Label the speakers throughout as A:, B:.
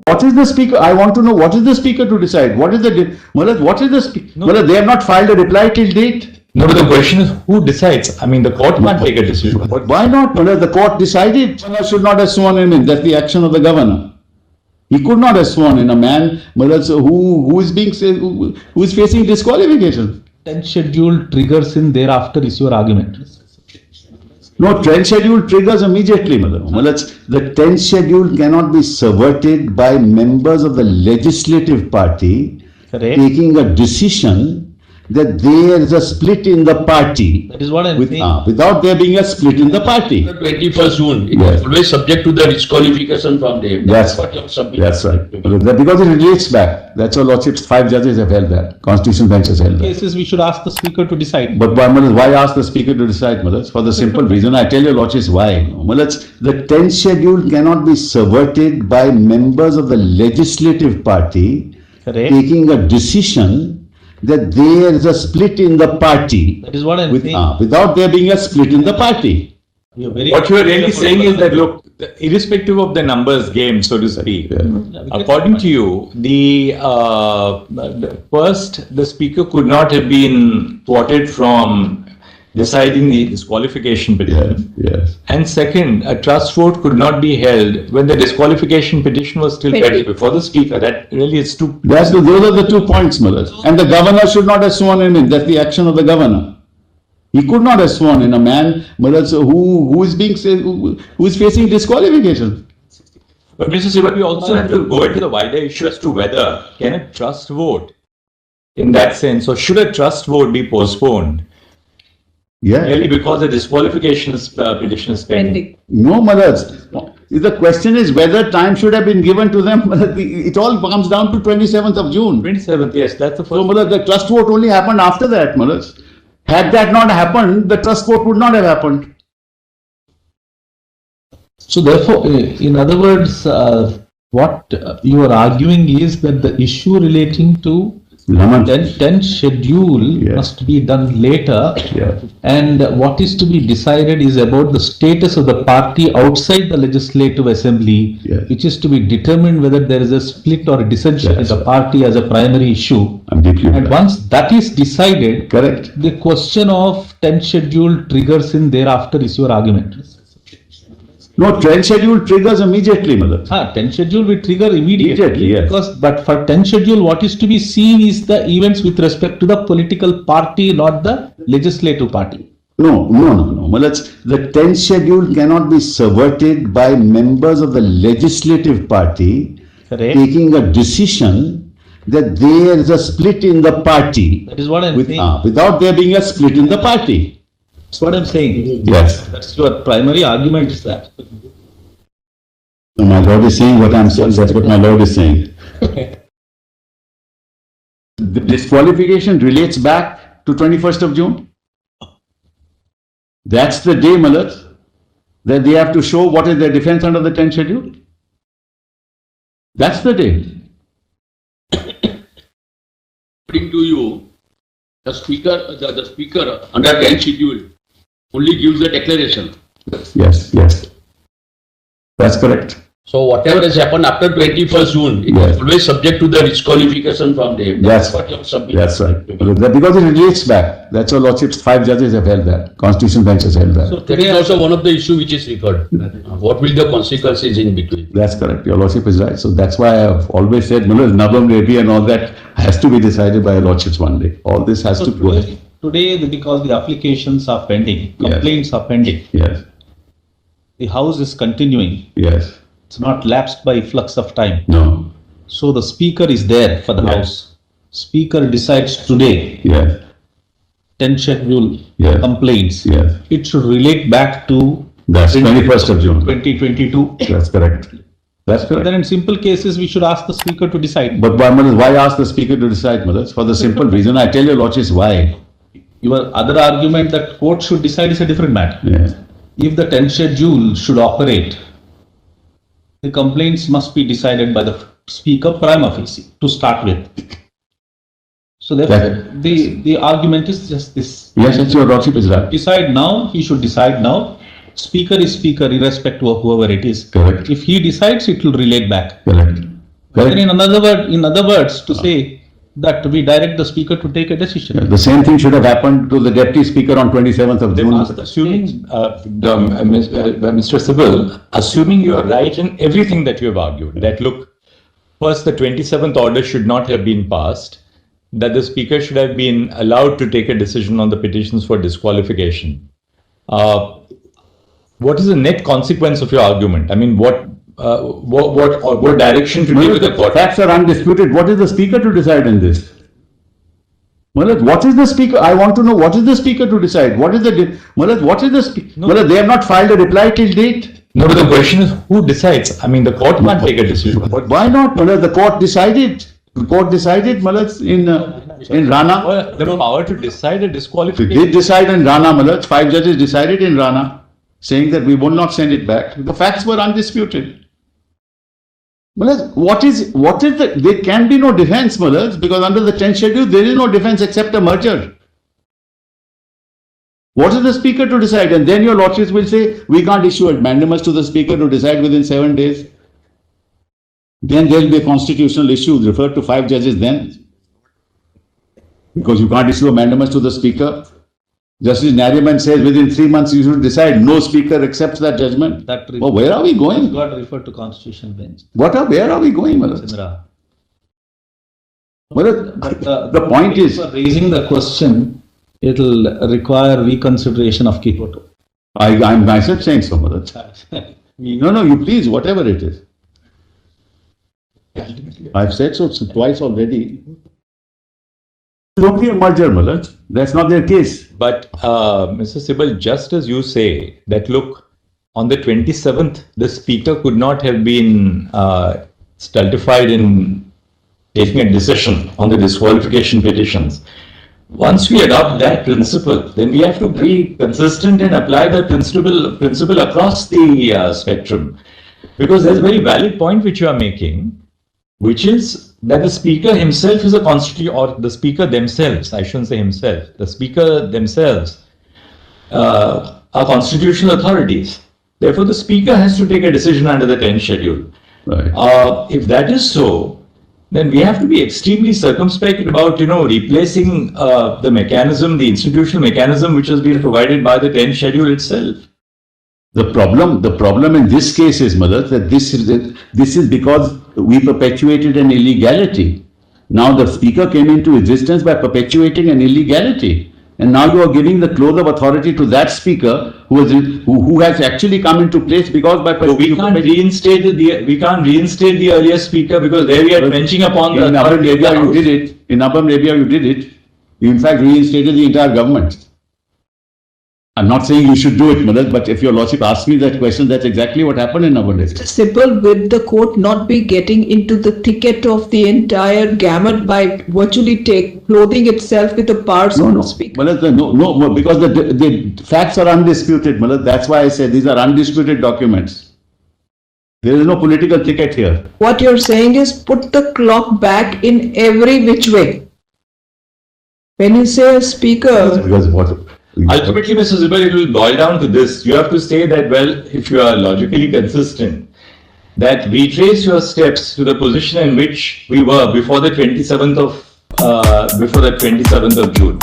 A: What is the speaker? I want to know what is the speaker to decide. What is the what is the speaker?
B: No.
A: They have not filed a reply till date.
B: No, but the question is who decides? I mean, the court can't take a decision.
A: But why not? The court decided. Governor should not have sworn him in. That's the action of the governor. He could not have sworn in a man who is facing disqualification.
C: 10th schedule triggers in thereafter is your argument.
A: No, 10th schedule triggers immediately, The 10th schedule cannot be subverted by members of the legislative party
C: Correct.
A: taking a decision that there is a split in the party.
C: That is what I'm saying.
A: Without there being a split in the party.
D: The 21st June, it
A: Yes.
D: is always subject to the disqualification from them.
A: That's
D: what you have submitted.
A: That's right. Because it relates back. That's your lordships. 5 judges have held that. Constitutional bench has held that.
C: Cases we should ask the speaker to decide.
A: But why ask the speaker to decide, For the simple reason, I tell your lordships why. The 10th schedule cannot be subverted by members of the legislative party
C: Correct.
A: taking a decision that there is a split in the party.
C: That is what I'm saying.
A: Without there being a split in the party.
C: You're very
B: What you are really saying is that, look, irrespective of the numbers game, so to speak, according to you, the speaker could not have been thwarted from deciding the disqualification petition.
A: Yes.
B: And second, a trust vote could not be held when the disqualification petition was still pending before the speaker. That really is too.
A: Those are the 2 points, And the governor should not have sworn him in. That's the action of the governor. He could not have sworn in a man who is facing disqualification.
B: But Mr. Sibal, we also have to go into the wider issue as to whether can a trust vote, in that sense, or should a trust vote be postponed?
A: Yeah.
B: Really, because the disqualification petition is pending.
A: No, the question is whether time should have been given to them. It all comes down to 27th of June.
B: 27th, yes, that's the first.
A: So, the trust vote only happened after that, Had that not happened, the trust vote would not have happened.
C: So therefore, in other words, what you are arguing is that the issue relating to 10th schedule must be done later, and what is to be decided is about the status of the party outside the legislative assembly, which is to be determined whether there is a split or a dissension in the party as a primary issue. And once that is decided,
A: correct,
C: the question of 10th schedule triggers in thereafter is your argument.
A: No, 10th schedule triggers immediately,
C: 10th schedule will trigger immediately.
A: Yes.
C: But for 10th schedule, what is to be seen is the events with respect to the political party, not the legislative party.
A: No. The 10th schedule cannot be subverted by members of the legislative party taking a decision that there is a split in the party.
C: That is what I'm saying.
A: Without there being a split in the party.
C: That's what I'm saying.
A: Yes.
C: That's your primary argument is that.
A: No, my Lord is saying what I'm saying. That's what my Lord is saying. The disqualification relates back to 21st of June. That's the day, that they have to show what is their defense under the 10th schedule. That's the day.
D: According to you, the speaker under 10th schedule only gives the declaration.
A: Yes. That's correct.
D: So whatever has happened after 21st June, it is always subject to the disqualification from them.
A: That's
D: what you have submitted.
A: That's right. Because it relates back. That's your lordships. 5 judges have held that. Constitutional bench has held that.
D: So that is also one of the issues which is recurred. What will the consequences in between?
A: That's correct. Your lordship is right. So that's why I have always said, Nabam Reddy and all that has to be decided by your lordships one day. All this has to go ahead.
C: Today, because the applications are pending, complaints are pending.
A: Yes.
C: The House is continuing.
A: Yes.
C: It's not lapsed by flux of time.
A: No.
C: So the speaker is there for the House. Speaker decides today.
A: Yes.
C: 10th schedule complaints.
A: Yes.
C: It should relate back to
A: That's 21st of June.
C: 2022.
A: That's correct. That's correct.
C: Then in simple cases, we should ask the speaker to decide.
A: But why ask the speaker to decide, For the simple reason, I tell your lordships why.
C: Your other argument that court should decide is a different matter.
A: Yes.
C: If the 10th schedule should operate, the complaints must be decided by the speaker prima facie to start with. So therefore, the argument is just this.
A: Yes, your lordship is right.
C: Decide now, he should decide now. Speaker is speaker irrespective of whoever it is.
A: Correct.
C: If he decides, it will relate back.
A: Correct.
C: And in other words, to say that we direct the speaker to take a decision.
A: The same thing should have happened to the deputy speaker on 27th of June.
B: Assuming, Mr. Sibal, assuming you are right in everything that you have argued, that look, first the 27th order should not have been passed, that the speaker should have been allowed to take a decision on the petitions for disqualification. What is the net consequence of your argument? I mean, what direction to take with the court?
A: Facts are undisputed. What is the speaker to decide in this? Well, what is the speaker? I want to know what is the speaker to decide. What is the speaker? Well, they have not filed a reply till date.
B: No, but the question is who decides? I mean, the court can't take a decision.
A: Why not? Well, the court decided. The court decided, in Rana.
B: Well, the power to decide a
A: They
B: disqualification.
A: did decide in Rana, 5 judges decided in Rana, saying that we will not send it back. The facts were undisputed. There can be no defense, because under the 10th schedule, there is no defense except a merger. What is the speaker to decide? And then your lordships will say, we can't issue a mandamus to the speaker to decide within 7 days. Then there will be a constitutional issue referred to 5 judges then. Because you can't issue a mandamus to the speaker. Justice Nariman says within 3 months you should decide. No speaker accepts that judgment. Where are we going?
C: Got referred to constitutional bench.
A: Where are we going,
C: Sindra.
A: the point is,
C: for raising the question, it will require reconsideration of Kyoto.
A: I'm myself saying so, No, you please, whatever it is. I've said so twice already. It's only a merger, That's not their case.
B: But, Mr. Sibal, just as you say that, look, on the 27th, the speaker could not have been stultified in taking a decision on the disqualification petitions. Once we adopt that principle, then we have to be consistent and apply that principle across the spectrum. Because there's a very valid point which you are making, which is that the speaker himself is a or the speaker themselves, I shouldn't say himself, the speaker themselves are constitutional authorities. Therefore, the speaker has to take a decision under the 10th schedule.
A: Right.
B: If that is so, then we have to be extremely circumspect about, replacing the mechanism, the institutional mechanism which has been provided by the 10th schedule itself.
A: The problem in this case is, that this is because we perpetuated an illegality. Now the speaker came into existence by perpetuating an illegality. And now you are giving the cloth of authority to that speaker who has actually come into place because by
B: we can't reinstate the earlier speaker because there we are trenching upon the
A: in Upper Arabia you did it. In Upper Arabia you did it. You in fact reinstated the entire government. I'm not saying you should do it, but if your lordship asks me that question, that's exactly what happened in Upper Arabia.
E: Sibal, will the court not be getting into the thicket of the entire gamut by virtually clothing itself with the powers of the speaker?
A: No, because the facts are undisputed, That's why I said these are undisputed documents. There is no political thicket here.
E: What you're saying is put the clock back in every which way. When you say a speaker...
A: Because what...
B: Ultimately, Mr. Sibal, it will boil down to this. You have to say that, well, if you are logically consistent, that retrace your steps to the position in which we were before the 27th of June.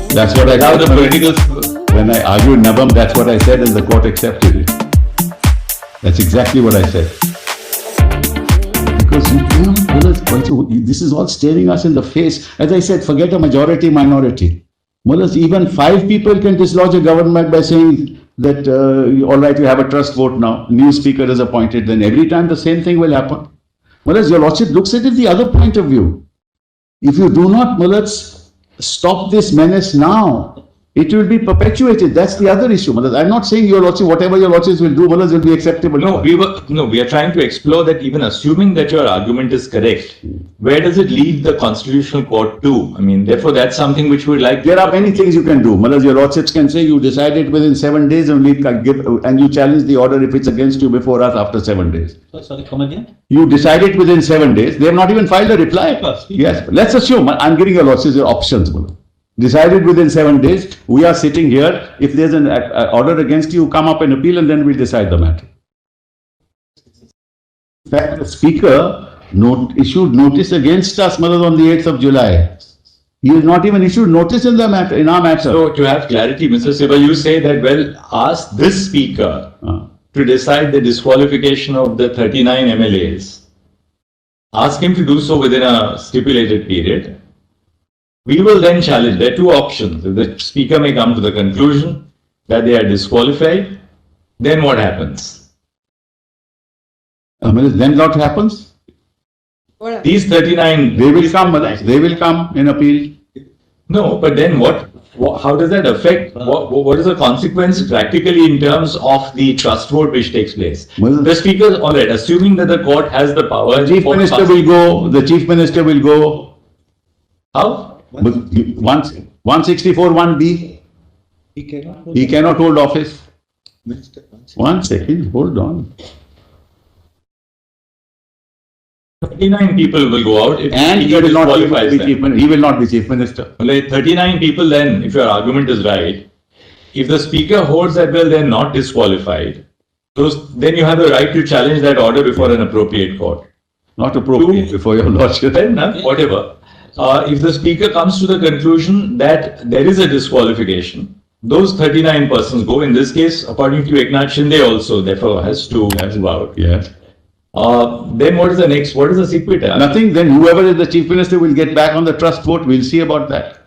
A: That's what I
B: now
A: said.
B: The political...
A: When I argued Nabam, that's what I said, and the court accepted it. That's exactly what I said. Because this is all staring us in the face. As I said, forget a majority, minority. Even 5 people can dislodge a government by saying that, all right, you have a trust vote now, new speaker is appointed, then every time the same thing will happen. Your lordship looks at it the other point of view. If you do not, stop this menace now, it will be perpetuated. That's the other issue. I'm not saying your lordship, whatever your lordships will do, will be acceptable.
B: We are trying to explore that even assuming that your argument is correct, where does it lead the constitutional court to? Therefore, that's something which we would like.
A: There are many things you can do. Your lordships can say you decided within 7 days and you challenge the order if it's against you before us after 7 days.
C: Sorry, come again?
A: You decided within 7 days. They have not even filed a reply. Yes, let's assume. I'm giving your lordships your options. Decided within 7 days, we are sitting here. If there's an order against you, come up and appeal and then we'll decide the matter. In fact, the speaker issued notice against us, Madam, on the 8th of July. He has not even issued notice in the matter, in our matter.
B: So to have clarity, Mr. Sibal, you say that, well, ask this speaker to decide the disqualification of the 39 MLAs. Ask him to do so within a stipulated period. We will then challenge. There are two options. If the speaker may come to the conclusion that they are disqualified, then what happens?
A: Then what happens?
B: These 39...
A: They will come, Madam. They will come in appeal.
B: No, but then what how does that affect, what is the consequence practically in terms of the trust vote which takes place?
A: Well,
B: The speaker, all right, assuming that the court has the power...
A: The Chief Minister will go, the Chief Minister will go.
B: How?
A: 164 1B. He cannot hold office. One second, hold on.
B: 39 people will go out if
A: And
B: the
A: he
B: speaker
A: will not be
B: disqualifies them.
A: Chief Minister. He will not be Chief Minister.
B: Well, 39 people then, if your argument is right, if the speaker holds that, well, they're not disqualified, then you have the right to challenge that order before an appropriate court.
A: Not appropriate before your lordship.
B: Then, whatever. If the speaker comes to the conclusion that there is a disqualification, those 39 persons go. In this case, according to Eknath Shinde also, therefore, has to move out.
A: Yes.
B: Then what is the next? What is the sequel?
A: Nothing. Then whoever is the Chief Minister will get back on the trust vote. We'll see about that.